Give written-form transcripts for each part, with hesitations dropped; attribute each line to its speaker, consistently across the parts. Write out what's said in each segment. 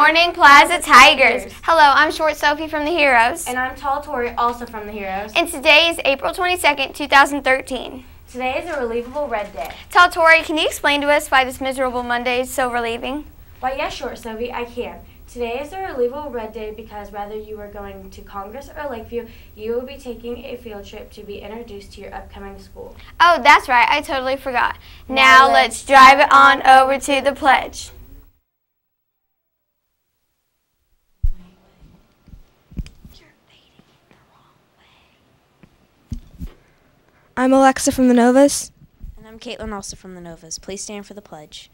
Speaker 1: morning, Plaza Tigers. Hello, I'm Short Sophie from the Heroes.
Speaker 2: And I'm Tall Tori, also from the Heroes.
Speaker 1: And today is April 22nd, 2013.
Speaker 2: Today is a relievable red day.
Speaker 1: Tall Tori, can you explain to us why this miserable Monday is so relieving?
Speaker 2: Why, yes, Short Sophie, I can. Today is a relievable red day because whether you are going to Congress or Lakeview, you will be taking a field trip to be introduced to your upcoming school.
Speaker 1: Oh, that's right. I totally forgot. Now let's drive it on over to the pledge.
Speaker 3: I'm Alexa from the Novas.
Speaker 4: And I'm Caitlin, also from the Novas. Please stand for the pledge.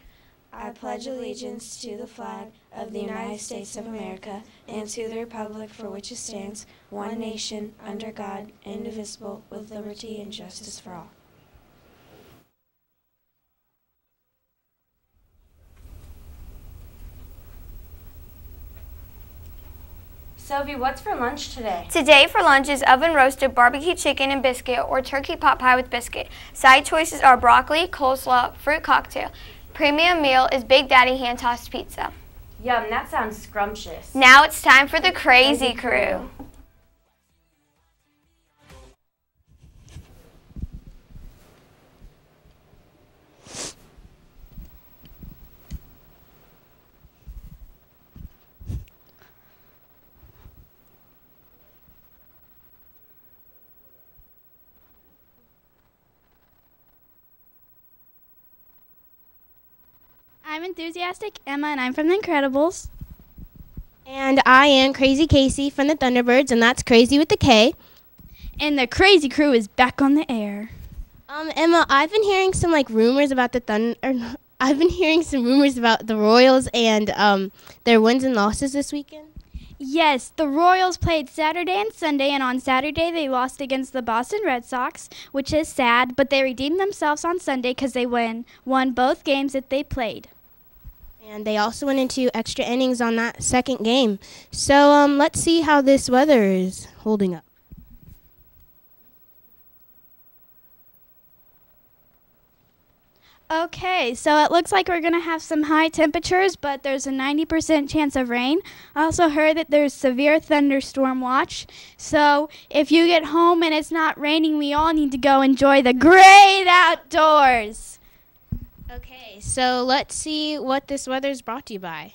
Speaker 4: I pledge allegiance to the flag of the United States of America and to the republic for which it stands, one nation, under God, indivisible, with liberty and justice for all.
Speaker 2: Sophie, what's for lunch today?
Speaker 1: Today for lunch is oven-roasted barbecue chicken and biscuit or turkey pot pie with biscuit. Side choices are broccoli, coleslaw, fruit cocktail. Premium meal is Big Daddy hand-tossed pizza.
Speaker 2: Yum, that sounds scrumptious.
Speaker 1: Now it's time for the Crazy Crew.
Speaker 5: I'm Enthusiastic Emma, and I'm from The Incredibles.
Speaker 3: And I am Crazy Casey from the Thunderbirds, and that's Crazy with the K.
Speaker 5: And the Crazy Crew is back on the air.
Speaker 3: Emma, I've been hearing some rumors about the I've been hearing some rumors about the Royals and their wins and losses this weekend.
Speaker 5: Yes, the Royals played Saturday and Sunday, and on Saturday they lost against the Boston Red Sox, which is sad, but they redeemed themselves on Sunday because they won both games that they played.
Speaker 3: And they also went into extra innings on that second game. So let's see how this weather is holding up.
Speaker 5: Okay, so it looks like we're going to have some high temperatures, but there's a 90% chance of rain. I also heard that there's severe thunderstorm watch. So if you get home and it's not raining, we all need to go enjoy the great outdoors.
Speaker 3: Okay, so let's see what this weather is brought to you by.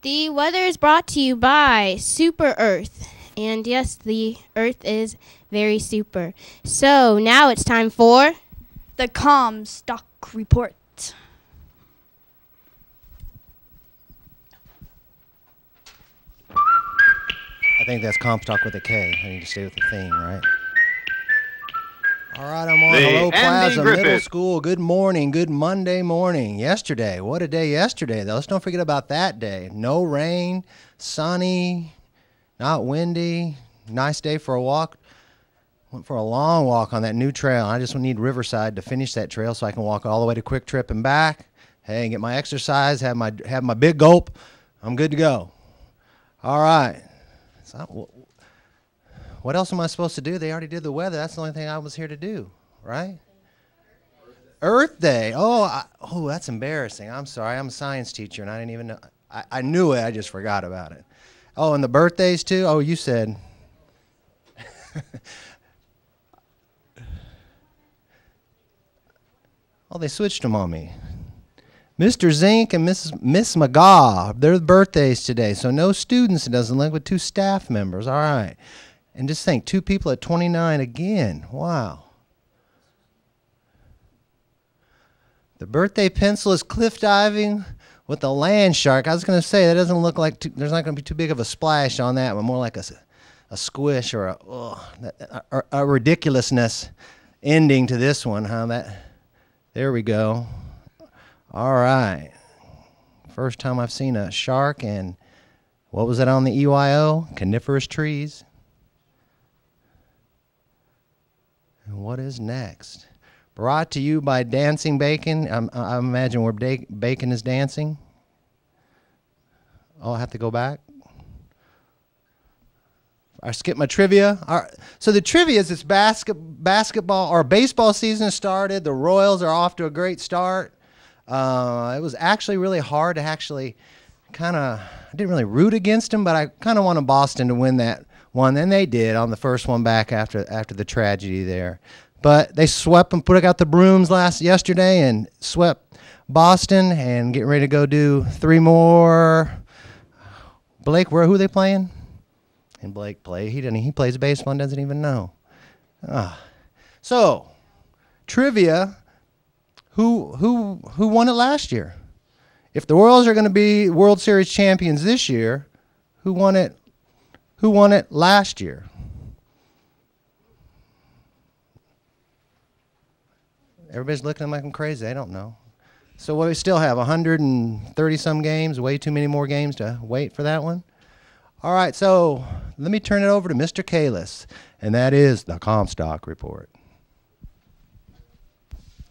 Speaker 3: The weather is brought to you by Super Earth. And yes, the Earth is very super. So now it's time for
Speaker 5: the Comstock Report.
Speaker 6: I think that's Comstock with a K. I need to stay with the theme, right? All right, I'm on. Hello, Plaza Middle School. Good morning. Good Monday morning. Yesterday. What a day yesterday, though. Let's don't forget about that day. No rain, sunny, not windy. Nice day for a walk. Went for a long walk on that new trail. I just need Riverside to finish that trail so I can walk all the way to Quick Trip and back. Hey, get my exercise, have my big gulp. I'm good to go. All right. So, what else am I supposed to do? They already did the weather. That's the only thing I was here to do, right? Earth Day. Oh, that's embarrassing. I'm sorry. I'm a science teacher, and I didn't even know. I knew it. I just forgot about it. Oh, and the birthdays, too? Oh, you said. Oh, they switched them on me. Mr. Zink and Miss McGaw, their birthdays today. So no students, it doesn't look, with 2 staff members. All right. And just think, 2 people at 29 again. Wow. The birthday pencil is cliff diving with a land shark. I was going to say, that doesn't look like, there's not going to be too big of a splash on that one, more like a squish or a ridiculousness ending to this one, huh? There we go. All right. First time I've seen a shark, and what was it on the EYO? Coniferous trees. And what is next? Brought to you by Dancing Bacon. I imagine where bacon is dancing. Oh, I have to go back. I skipped my trivia. So the trivia is this basketball or baseball season started. The Royals are off to a great start. It was actually really hard to I didn't really root against them, but I kind of wanted Boston to win that one, and they did on the first one back after the tragedy there. But they swept and put out the brooms yesterday and swept Boston, and getting ready to go do 3 more. Blake, who are they playing? And Blake he plays baseball and doesn't even know. So, trivia, who won it last year? If the Royals are going to be World Series champions this year, who won it last year? Everybody's looking at me like I'm crazy. I don't know. So what do we still have? 130-some games, way too many more games to wait for that one? All right, so let me turn it over to Mr. Kalis, and that is the Comstock Report.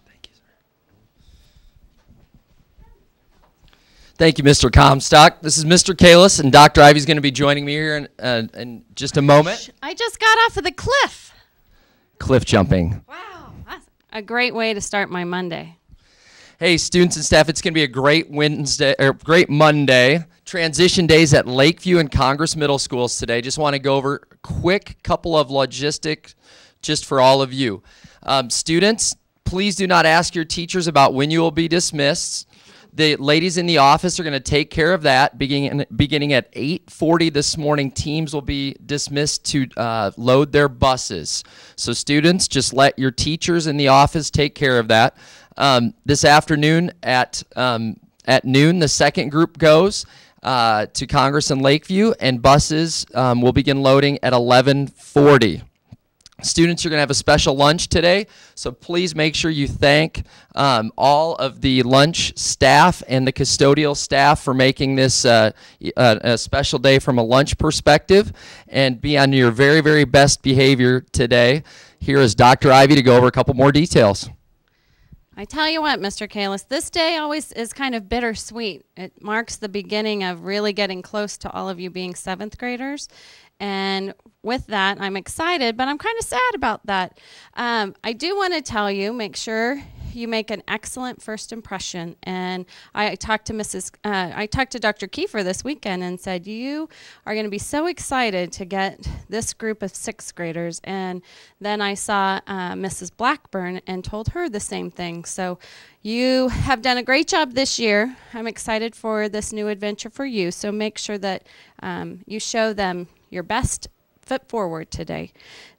Speaker 7: Thank you, sir. Thank you, Mr. Comstock. This is Mr. Kalis, and Dr. Ivy's going to be joining me here in just a moment.
Speaker 8: I just got off of the cliff.
Speaker 7: Cliff jumping.
Speaker 8: Wow, that's a great way to start my Monday.
Speaker 7: Hey, students and staff, it's going to be a great great Monday. Transition days at Lakeview and Congress Middle Schools today. Just want to go over a quick couple of logistics just for all of you. Students, please do not ask your teachers about when you will be dismissed. The ladies in the office are going to take care of that. Beginning at 8:40 this morning, teams will be dismissed to load their buses. So students, just let your teachers in the office take care of that. This afternoon at noon, the second group goes to Congress and Lakeview, and buses will begin loading at 11:40. Students, you're going to have a special lunch today, so please make sure you thank all of the lunch staff and the custodial staff for making this a special day from a lunch perspective, and be on your very, very best behavior today. Here is Dr. Ivy to go over a couple more details.
Speaker 8: I tell you what, Mr. Kalis, this day always is kind of bittersweet. It marks the beginning of really getting close to all of you being 7th graders. And with that, I'm excited, but I'm kind of sad about that. I do want to tell you, make sure you make an excellent first impression. And I talked to Dr. Kiefer this weekend and said, you are going to be so excited to get this group of 6th graders. And then I saw Mrs. Blackburn and told her the same thing. So you have done a great job this year. I'm excited for this new adventure for you. So make sure that you show them your best foot forward today.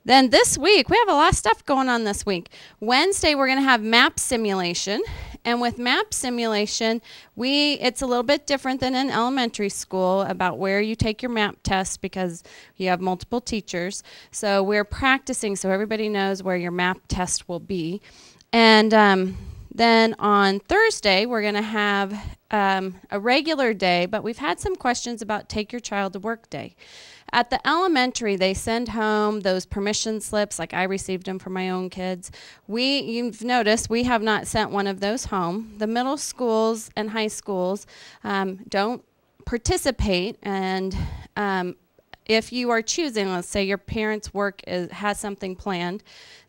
Speaker 8: Then this week, we have a lot of stuff going on this week. Wednesday, we're going to have map simulation. And with map simulation, it's a little bit different than in elementary school about where you take your map test because you have multiple teachers. So we're practicing so everybody knows where your map test will be. And then on Thursday, we're going to have a regular day, but we've had some questions about Take Your Child to Work Day. At the elementary, they send home those permission slips, like I received them for my own kids. You've noticed we have not sent one of those home. The middle schools and high schools don't participate, and if you are choosing, let's say your parents' work has something planned,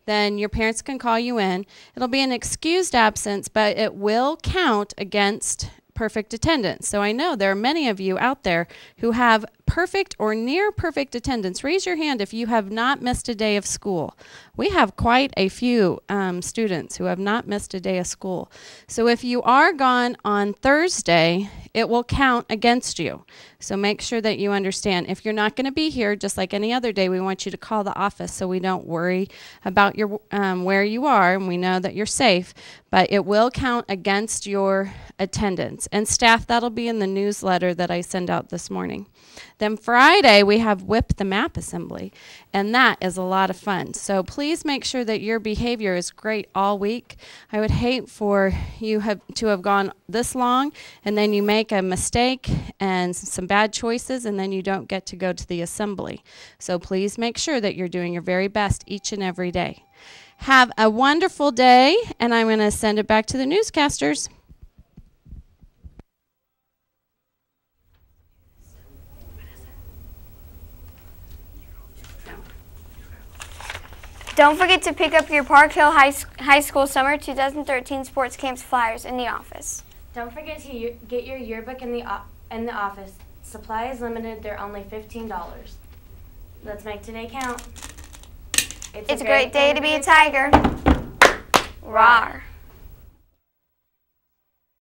Speaker 8: then your parents can call you in. It'll be an excused absence, but it will count against perfect attendance. So I know there are many of you out there who have perfect or near perfect attendance. Raise your hand if you have not missed a day of school. We have quite a few students who have not missed a day of school. So if you are gone on Thursday, it will count against you. So make sure that you understand. If you're not going to be here, just like any other day, we want you to call the office so we don't worry about your where you are, and we know that you're safe. But it will count against your attendance. And staff, that'll be in the newsletter that I send out this morning. Then Friday, we have Whip the Map Assembly, and that is a lot of fun. So please make sure that your behavior is great all week. I would hate for you to have gone this long, and then you make a mistake and some bad choices, and then you don't get to go to the assembly. So please make sure that you're doing your very best each and every day. Have a wonderful day, and I'm going to send it back to the newscasters.
Speaker 1: Don't forget to pick up your Park Hill High School Summer 2013 Sports Camps flyers in the office.
Speaker 2: Don't forget to get your yearbook in the in the office. Supply is limited. They're only $15. Let's make today count.
Speaker 1: It's a great day to be a tiger. Rawr.